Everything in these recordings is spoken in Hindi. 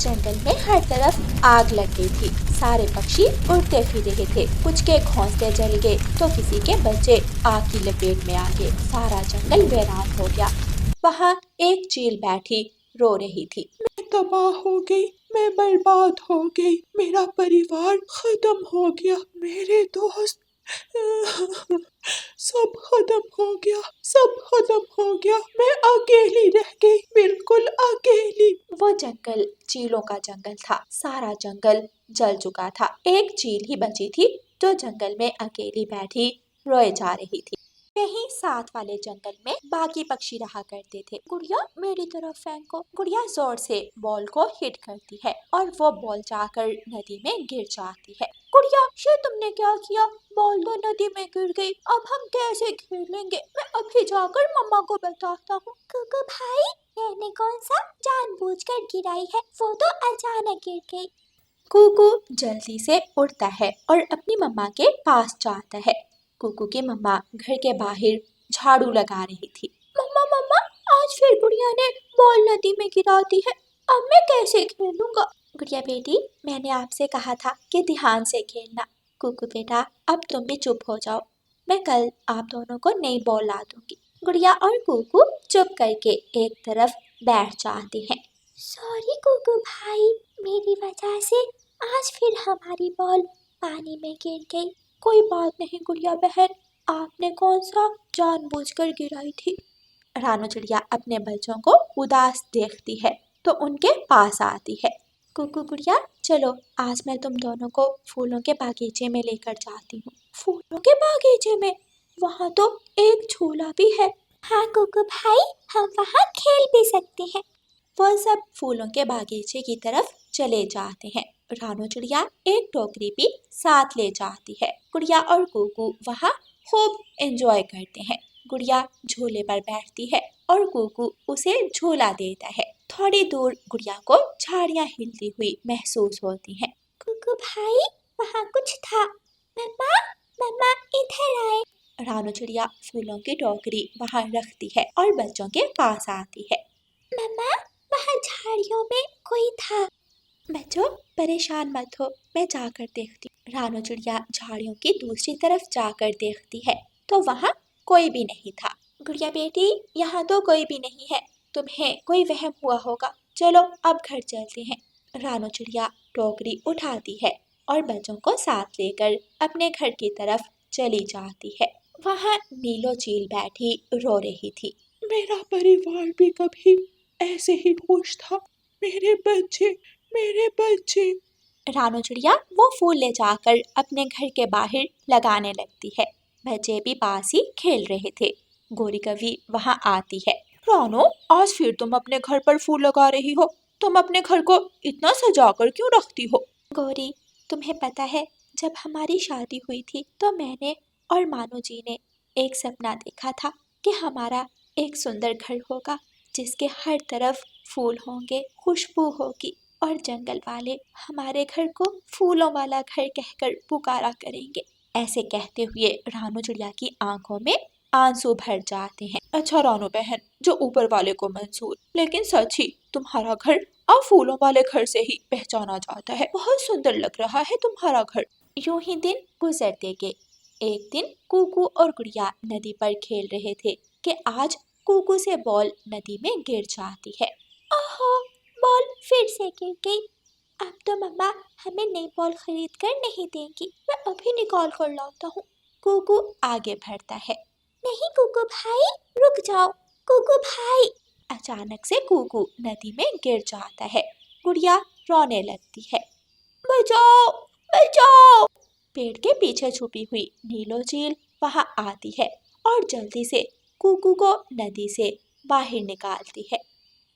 जंगल में हर तरफ आग लग गई थी। सारे पक्षी उड़ते फिर रहे थे। कुछ के घोंसले जल गए तो किसी के बच्चे आग की लपेट में आ गए। सारा जंगल वीरान हो गया। वहाँ एक चील बैठी रो रही थी। मैं तबाह हो गई, मैं बर्बाद हो गई, मेरा परिवार खत्म हो गया, मेरे दोस्त सब खत्म हो गया, सब खत्म हो गया, मैं अकेली रह गई, बिल्कुल अकेली। वो जंगल चीलों का जंगल था। सारा जंगल जल चुका था। एक चील ही बची थी जो जंगल में अकेली बैठी रोए जा रही थी। यहीं साथ वाले जंगल में बाकी पक्षी रहा करते थे। गुड़िया मेरी तरफ फेंको। गुड़िया जोर से बॉल को हिट करती है और वो बॉल जाकर नदी में गिर जाती है। गुड़िया ये तुमने क्या किया? बॉल तो नदी में गिर गई, अब हम कैसे खेलेंगे? मैं अभी जाकर मम्मा को बताता हूँ। कुकू भाई, मैंने कौन सा जानबूझकर गिराई है, वो तो अचानक गिर गई। कुकू जल्दी से उठता है और अपनी मम्मा के पास जाता है। कुकू की मम्मा घर के बाहर झाड़ू लगा रही थी। मम्मा मम्मा, आज फिर गुड़िया ने बॉल नदी में गिरा दी है, अब मैं कैसे खेलूंगा? गुड़िया बेटी, मैंने आपसे कहा था कि ध्यान से खेलना। कुकू बेटा, अब तुम भी चुप हो जाओ, मैं कल आप दोनों को नई बॉल ला दूंगी। गुड़िया और कुकू चुप करके एक तरफ बैठ जाते हैं। सॉरी कुकू भाई, मेरी वजह से आज फिर हमारी बॉल पानी में गिर गई। कोई बात नहीं गुड़िया बहन, आपने कौन सा जानबूझकर गिराई थी। रानू चिड़िया अपने बच्चों को उदास देखती है तो उनके पास आती है। कुकू गुड़िया, चलो आज मैं तुम दोनों को फूलों के बागीचे में लेकर जाती हूँ। फूलों के बागीचे में? वहाँ तो एक झूला भी है। हाँ कुकू भाई, हम वहाँ खेल भी सकते हैं। वो सब फूलों के बागीचे की तरफ चले जाते हैं। रानू चिड़िया एक टोकरी भी साथ ले जाती है। गुड़िया और कुकू वहाँ खूब एंजॉय करते हैं। गुड़िया झूले पर बैठती है और कुकू उसे झूला देता है। थोड़ी दूर गुड़िया को झाड़ियाँ हिलती हुई महसूस होती हैं। कुकू भाई, वहाँ कुछ था। मम्मा मम्मा, इधर आए। रानू चिड़िया फूलों की टोकरी वहाँ रखती है और बच्चों के पास आती है। मम्मा, वहाँ झाड़ियों में कोई था। बच्चों परेशान मत हो, मैं जाकर देखती हूँ। रानू चिड़िया झाड़ियों की दूसरी तरफ जाकर देखती है तो वहाँ कोई भी नहीं था। गुड़िया बेटी, यहाँ तो कोई भी नहीं है, तुम्हें कोई वहम हुआ होगा, चलो अब घर चलते हैं। रानू चिड़िया टोकरी उठाती है और बच्चों को साथ लेकर अपने घर की तरफ चली जाती है। वहाँ नीलो चील बैठी रो रही थी। मेरा परिवार भी कभी ऐसे ही खुश था, मेरे बच्चे, मेरे बच्चे। रानू चिड़िया वो फूल ले जाकर अपने घर के बाहर लगाने लगती है। बच्चे भी पास ही खेल रहे थे। गोरी कवि वहाँ आती है। रानू, आज फिर तुम अपने घर पर फूल लगा रही हो, तुम अपने घर को इतना सजाकर क्यों रखती हो? गोरी, तुम्हें पता है जब हमारी शादी हुई थी तो मैंने और मानो जी ने एक सपना देखा था कि हमारा एक सुंदर घर होगा जिसके हर तरफ फूल होंगे, खुशबू होगी और जंगल वाले हमारे घर को फूलों वाला घर कहकर पुकारा करेंगे। ऐसे कहते हुए रानू चिड़िया की आंखों में आंसू भर जाते हैं। अच्छा रानू बहन, जो ऊपर वाले को मंजूर, लेकिन सच ही तुम्हारा घर अब फूलों वाले घर से ही पहचाना जाता है। बहुत सुंदर लग रहा है तुम्हारा घर। यूं ही दिन गुजरते गए। एक दिन कुकू और गुड़िया नदी पर खेल रहे थे कि आज कुकू से बॉल नदी में गिर जाती है। ओहो, बॉल फिर से गिर गई। अब तो मम्मा हमें नई बॉल खरीद कर नहीं देंगी, मैं अभी निकाल कर लाता हूँ। कुकू आगे बढ़ता है। नहीं कुकू भाई, रुक जाओ। कुकू भाई। अचानक से कुकू नदी में गिर जाता है। गुड़िया रोने लगती है। बचाओ बचाओ। पेड़ के पीछे छुपी हुई नीलो चील वहाँ आती है और जल्दी से कुकू को नदी से बाहर निकालती है।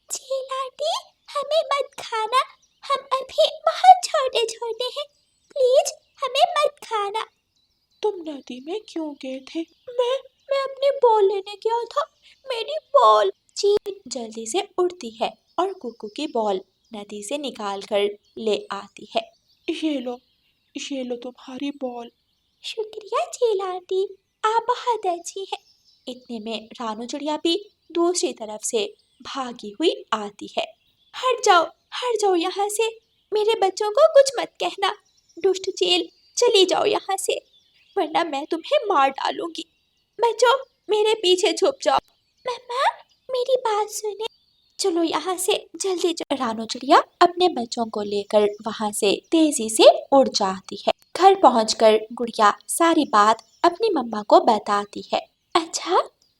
चील आंटी, हमें मत खाना, हम अभी बहुत छोटे छोटे हैं, प्लीज हमें मत खाना। तुम नदी में क्यों गए थे? मैं अपनी बॉल लेने गया था, मेरी बॉल। चील जल्दी से उड़ती है और कुकू की बॉल नदी से निकाल कर ले आती है। ये लो तुम्हारी बॉल। शुक्रिया चील आंटी, आप बहुत अच्छी हैं। इतने में रानू चिड़िया भी दूसरी तरफ से भागी हुई आती है। हट जाओ, हट जाओ यहाँ से, मेरे बच्चों को कुछ मत कहना। दुष्ट चील, चली जाओ यहाँ से, वरना मैं तुम्हें मार डालूंगी। बच्चों, मेरे पीछे छुप जाओ। मम्मा, मेरी बात सुने, चलो यहाँ से जल्दी। रानो चिड़िया अपने बच्चों को लेकर वहाँ से तेजी से उड़ जाती है। घर पहुंचकर गुड़िया सारी बात अपनी मम्मा को बताती है। अच्छा,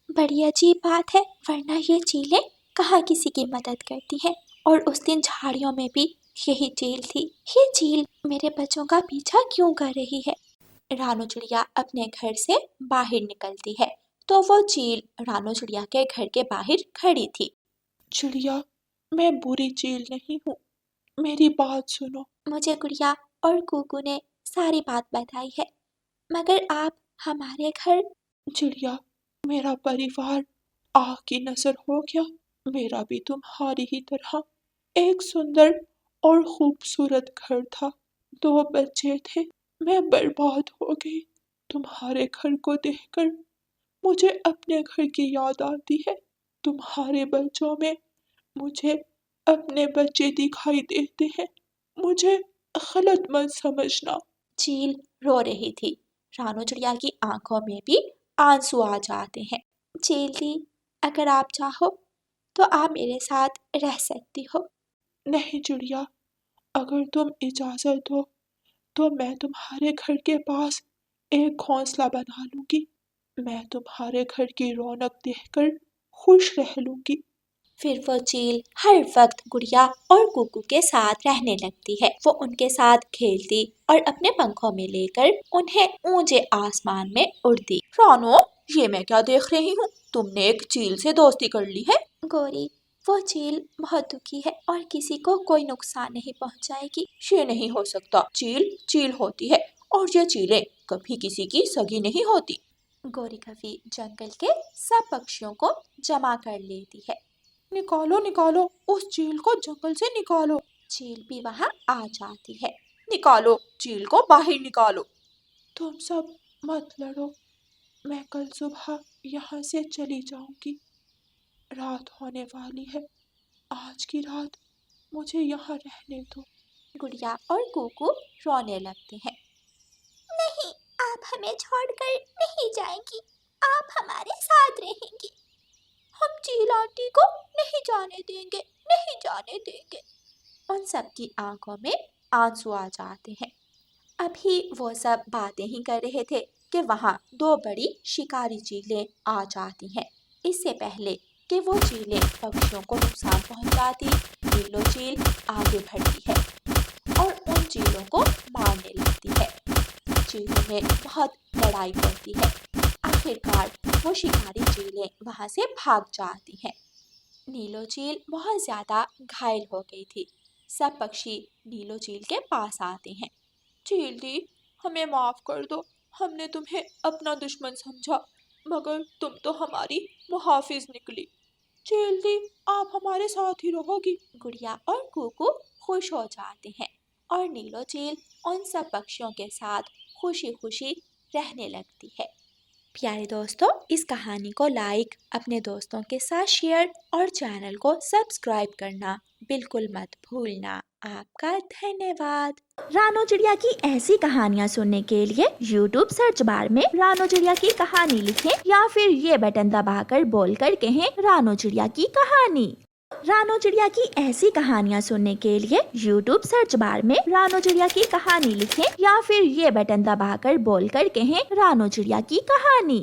बड़ी अजीब बात है, वरना ये चीलें कहाँ किसी की मदद करती है। और उस दिन झाड़ियों में भी यही चील थी। ये चील मेरे बच्चों का पीछा क्यों कर रही है? रानो चिड़िया अपने घर से बाहर निकलती है तो वो चील रानो चिड़िया के घर के बाहर खड़ी थी। चिड़िया, मैं बुरी चील नहीं हूँ, मेरी बात सुनो। मुझे गुड़िया और कुकू ने सारी बात बताई है, मगर आप हमारे घर। चिड़िया, मेरा परिवार आग की नजर हो गया। मेरा भी तुम्हारी ही तरह एक सुंदर और खूबसूरत घर था, 2 बच्चे थे। मैं बर्बाद हो गई। तुम्हारे घर को देखकर मुझे अपने घर की याद आती है। तुम्हारे बच्चों में मुझे अपने बच्चे दिखाई देते हैं। मुझे गलत मत समझना। चील रो रही थी। रानो चिड़िया की आंखों में भी आंसू आ जाते हैं। चील दी, अगर आप चाहो तो आप मेरे साथ रह सकती हो। नहीं चिड़िया, अगर तुम इजाजत दो तो मैं तुम्हारे घर के पास एक घोंसला बना लूंगी। मैं तुम्हारे घर की रौनक देखकर खुश रह लूंगी। फिर वो चील हर वक्त गुड़िया और कुकू के साथ रहने लगती है। वो उनके साथ खेलती और अपने पंखों में लेकर उन्हें ऊंचे आसमान में उड़ती। रानो, ये मैं क्या देख रही हूँ? तुमने एक चील से दोस्ती कर ली है। गोरी, वो चील बहुत दुखी है और किसी को कोई नुकसान नहीं पहुंचाएगी। ये नहीं हो सकता। चील चील होती है और ये चीलें कभी किसी की सगी नहीं होती। गोरी कभी जंगल के सब पक्षियों को जमा कर लेती है। निकालो निकालो, उस चील को जंगल से निकालो। चील भी वहाँ आ जाती है। निकालो, चील को बाहर निकालो। तुम सब मत लड़ो, मैं कल सुबह यहाँ से चली जाऊंगी। रात होने वाली है। आज की रात मुझे यहाँ रहने दो। गुड़िया और कुकू रोने लगते हैं। नहीं, आप हमें छोड़कर नहीं जाएंगी, आप हमारे साथ रहेंगी। हम चील आंटी को नहीं जाने देंगे, नहीं जाने देंगे। उन सब की आंखों में आंसू आ जाते हैं। अभी वो सब बातें ही कर रहे थे कि वहाँ 2 बड़ी शिकारी चीलें आ जाती हैं। इससे पहले कि वो चीलें पक्षियों को नुकसान पहुंचाती, नीलो चील आगे बढ़ती है और उन चीलों को मारने लगती है। चीलों में बहुत लड़ाई होती है। आखिरकार वो शिकारी चीलें वहाँ से भाग जाती हैं। नीलो चील बहुत ज्यादा घायल हो गई थी। सब पक्षी नीलो चील के पास आते हैं। चील दी, हमें माफ कर दो। हमने तुम्हें अपना दुश्मन समझा, मगर तुम तो हमारी मुहाफिज निकली। चील दी, आप हमारे साथ ही रहोगी। गुड़िया और कुकू खुश हो जाते हैं और नीलो चील उन सब पक्षियों के साथ खुशी खुशी रहने लगती है। प्यारे दोस्तों, इस कहानी को लाइक, अपने दोस्तों के साथ शेयर और चैनल को सब्सक्राइब करना बिल्कुल मत भूलना। आपका धन्यवाद। रानो चिड़िया की ऐसी कहानियाँ सुनने के लिए YouTube सर्च बार में रानो चिड़िया की कहानी लिखें या फिर ये बटन दबाकर बोलकर कहें रानो चिड़िया की कहानी। रानो चिड़िया की ऐसी कहानियाँ सुनने के लिए YouTube सर्च बार में रानो चिड़िया की कहानी लिखें या फिर ये बटन दबाकर बोलकर कहें रानो चिड़िया की कहानी।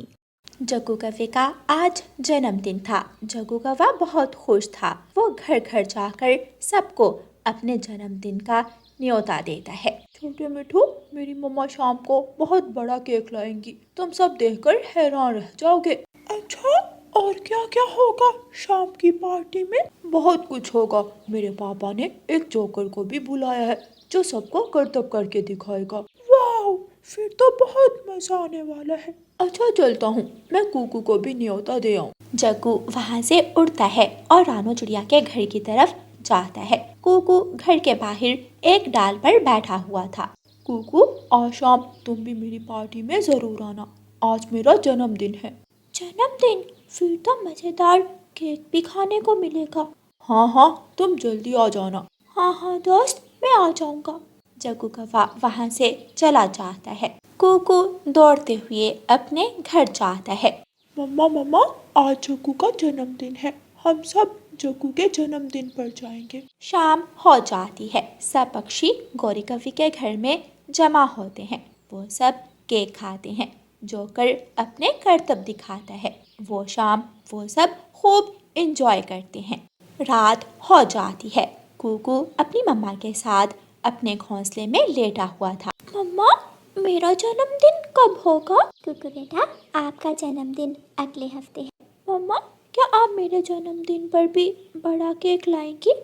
जग्गू कौवे का आज जन्मदिन था। जग्गू कौवा बहुत खुश था। वो घर घर जाकर सबको अपने जन्मदिन का न्योता देता है। छोटे मिठू, मेरी मम्मा शाम को बहुत बड़ा केक लाएंगी, तुम सब देखकर हैरान रह जाओगे। अच्छा, और क्या क्या होगा शाम की पार्टी में? बहुत कुछ होगा। मेरे पापा ने एक जोकर को भी बुलाया है जो सबको करतब करके दिखाएगा। वाह, फिर तो बहुत मजा आने वाला है। अच्छा, चलता हूँ, मैं कुकू को भी न्योता दे आऊँ। जग्गू वहाँ से उड़ता है और रानो चिड़िया के घर की तरफ जाता है। कुकू घर के बाहर एक डाल पर बैठा हुआ था। कुकू, आज शाम तुम भी मेरी पार्टी में जरूर आना। आज मेरा जन्मदिन है। जन्मदिन? फिर तो मजेदार केक भी खाने को मिलेगा। हाँ हाँ, तुम जल्दी आ जाना। हाँ हाँ दोस्त, मैं आ जाऊंगा। जग्गू कौवा वहाँ से चला जाता है। कुकू दौड़ते हुए अपने घर जाता है। मम्मा मम्मा, आज जग्गू का जन्मदिन है, हम सब जग्गू के जन्मदिन पर जाएंगे। शाम हो जाती है। सब पक्षी गौरी कवि के घर में जमा होते हैं। वो सब केक खाते हैं। जोकर अपने करतब दिखाता है। वो शाम वो सब खूब एंजॉय करते हैं। रात हो जाती है। कुकू अपनी मम्मा के साथ अपने घोंसले में लेटा हुआ था। मम्मा, मेरा जन्मदिन कब होगा? कुकू बेटा, आपका जन्मदिन अगले हफ्ते है। मम्मा, क्या आप मेरे जन्मदिन पर भी बड़ा केक लाएंगी?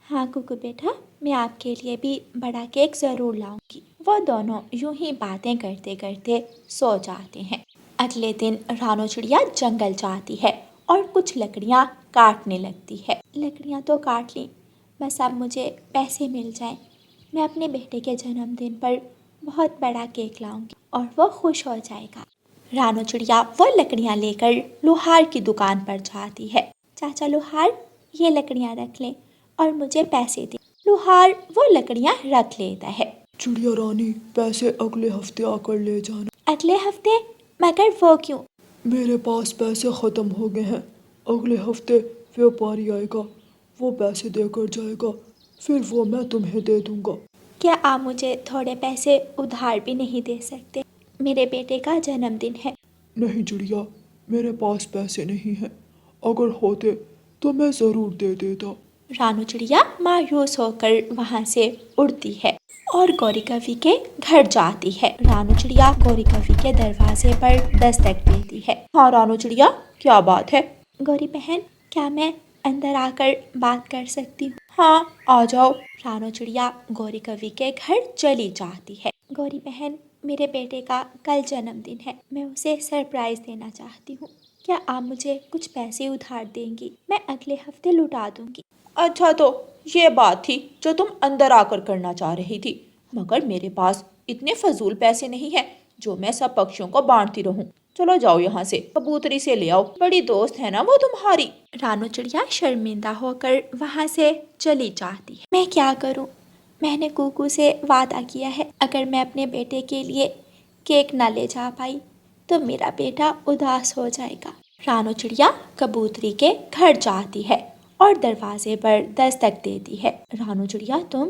हाँ कुकू बेटा, मैं आपके लिए भी बड़ा केक ज़रूर लाऊंगी। वो दोनों यूं ही बातें करते करते सो जाते हैं। अगले दिन रानो चिड़िया जंगल जाती है और कुछ लकड़ियाँ काटने लगती है। लकड़ियाँ तो काट ली, बस अब मुझे पैसे मिल जाएं। मैं अपने बेटे के जन्मदिन पर बहुत बड़ा केक लाऊंगी और वो खुश हो जाएगा। रानो चिड़िया वो लकड़ियाँ लेकर लोहार की दुकान पर जाती है। चाचा लोहार, ये लकड़ियाँ रख लें और मुझे पैसे दें। लोहार वो लकड़ियाँ रख लेता है। चिड़िया रानी, पैसे अगले हफ्ते आकर ले जाना। अगले हफ्ते? मगर वो क्यों? मेरे पास पैसे ख़त्म हो गए हैं। अगले हफ्ते व्यापारी आएगा, वो पैसे देकर जाएगा, फिर वो मैं तुम्हें दे दूंगा। क्या आप मुझे थोड़े पैसे उधार भी नहीं दे सकते? मेरे बेटे का जन्मदिन है। नहीं चिड़िया, मेरे पास पैसे नहीं हैं। अगर होते तो मैं ज़रूर दे देता। रानो चिड़िया मायूस होकर वहाँ से उड़ती है और गौरी कवि के घर जाती है। रानो चिड़िया गौरी कवि के दरवाजे पर दस्तक देती है। हाँ रानो चिड़िया, क्या बात है? गौरी बहन, क्या मैं अंदर आकर बात कर सकती हूँ? हाँ, आ जाओ। रानो चिड़िया गौरी कवि के घर चली जाती है। गौरी बहन, मेरे बेटे का कल जन्मदिन है, मैं उसे सरप्राइज देना चाहती हूँ। क्या आप मुझे कुछ पैसे उधार देंगी? मैं अगले हफ्ते लौटा दूंगी। अच्छा, तो ये बात थी जो तुम अंदर आकर करना चाह रही थी, मगर मेरे पास इतने फजूल पैसे नहीं है जो मैं सब पक्षियों को बांटती रहूं। चलो जाओ यहाँ से, कबूतरी से ले आओ, बड़ी दोस्त है ना वो तुम्हारी। रानो चिड़िया शर्मिंदा होकर वहाँ से चली जाती है। मैं क्या करूँ? मैंने कुकू से वादा किया है, अगर मैं अपने बेटे के लिए केक ना ले जा पाई तो मेरा बेटा उदास हो जाएगा। रानो चिड़िया कबूतरी के घर जाती है और दरवाजे पर दस्तक देती है। रानो चिड़िया, तुम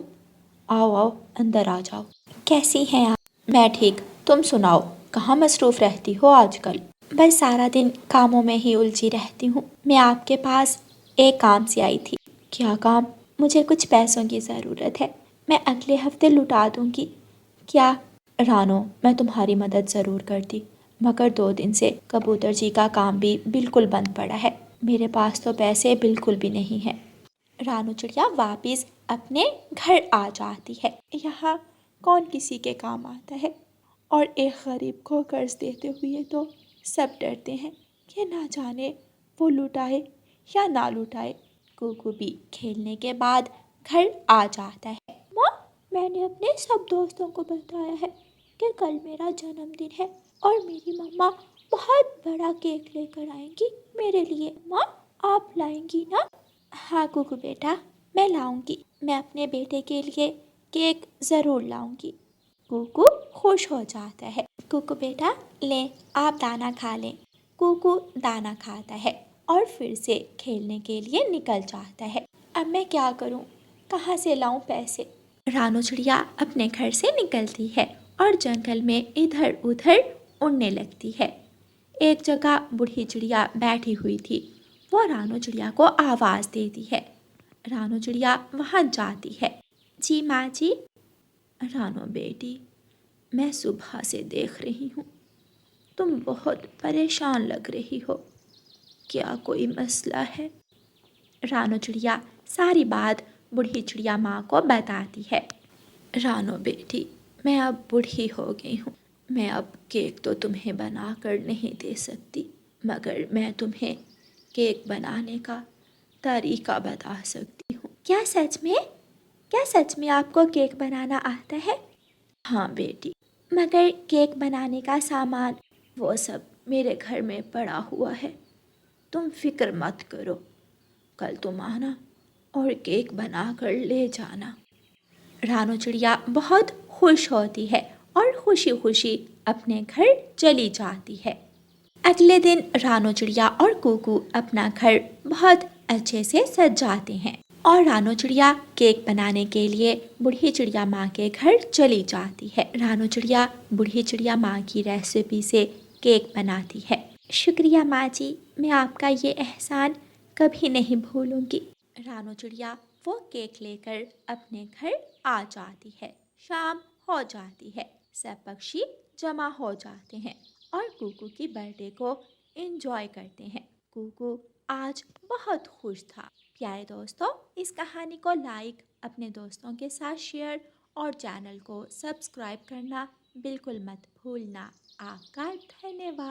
आओ आओ, अंदर आ जाओ। कैसी हैं आप? मैं ठीक, तुम सुनाओ, कहाँ मसरूफ़ रहती हो आजकल? बस सारा दिन कामों में ही उलझी रहती हूँ। मैं आपके पास एक काम से आई थी। क्या काम? मुझे कुछ पैसों की ज़रूरत है, मैं अगले हफ्ते लौटा दूँगी। क्या? रानो, मैं तुम्हारी मदद ज़रूर करती, मगर 2 दिन से कबूतर जी का काम भी बिल्कुल बंद पड़ा है। मेरे पास तो पैसे बिल्कुल भी नहीं हैं। रानो चिड़िया वापस अपने घर आ जाती है। यहाँ कौन किसी के काम आता है, और एक गरीब को कर्ज देते हुए तो सब डरते हैं कि ना जाने वो लुटाए या ना लुटाए। कुकू भी खेलने के बाद घर आ जाता है। माँ, मैंने अपने सब दोस्तों को बताया है कि कल मेरा जन्मदिन है और मेरी मम्मा बहुत बड़ा केक लेकर आएंगी मेरे लिए। माँ, आप लाएंगी ना? हाँ कुकू बेटा, मैं लाऊंगी। मैं अपने बेटे के लिए केक ज़रूर लाऊंगी। कुकू खुश हो जाता है। कुकू बेटा, ले, आप दाना खा लें। कुकू दाना खाता है और फिर से खेलने के लिए निकल जाता है। अब मैं क्या करूं? कहाँ से लाऊं पैसे? रानो चिड़िया अपने घर से निकलती है और जंगल में इधर उधर उड़ने लगती है। एक जगह बूढ़ी चिड़िया बैठी हुई थी। वो रानो चिड़िया को आवाज़ देती है। रानो चिड़िया वहाँ जाती है। जी माँ जी। रानो बेटी, मैं सुबह से देख रही हूँ, तुम बहुत परेशान लग रही हो, क्या कोई मसला है? रानो चिड़िया सारी बात बूढ़ी चिड़िया माँ को बताती है। रानो बेटी, मैं अब बूढ़ी हो गई हूँ, मैं अब केक तो तुम्हें बना कर नहीं दे सकती, मगर मैं तुम्हें केक बनाने का तरीका बता सकती हूँ। क्या सच में? क्या सच में आपको केक बनाना आता है? हाँ बेटी, मगर केक बनाने का सामान वो सब मेरे घर में पड़ा हुआ है, तुम फिक्र मत करो, कल तुम आना, और केक बनाकर ले जाना। रानू चिड़िया बहुत खुश होती है और खुशी खुशी अपने घर चली जाती है। अगले दिन रानू चिड़िया और कुकू अपना घर बहुत अच्छे से सजाते हैं और रानू चिड़िया केक बनाने के लिए बूढ़ी चिड़िया माँ के घर चली जाती है। रानू चिड़िया बूढ़ी चिड़िया माँ की रेसिपी से केक बनाती है। शुक्रिया माँ जी, मैं आपका ये एहसान कभी नहीं भूलूंगी। रानू चिड़िया वो केक लेकर अपने घर आ जाती है। शाम हो जाती है, सब पक्षी जमा हो जाते हैं और कुकू की बर्थडे को एंजॉय करते हैं। कुकू आज बहुत खुश था। प्यारे दोस्तों, इस कहानी को लाइक, अपने दोस्तों के साथ शेयर और चैनल को सब्सक्राइब करना बिल्कुल मत भूलना। आपका धन्यवाद।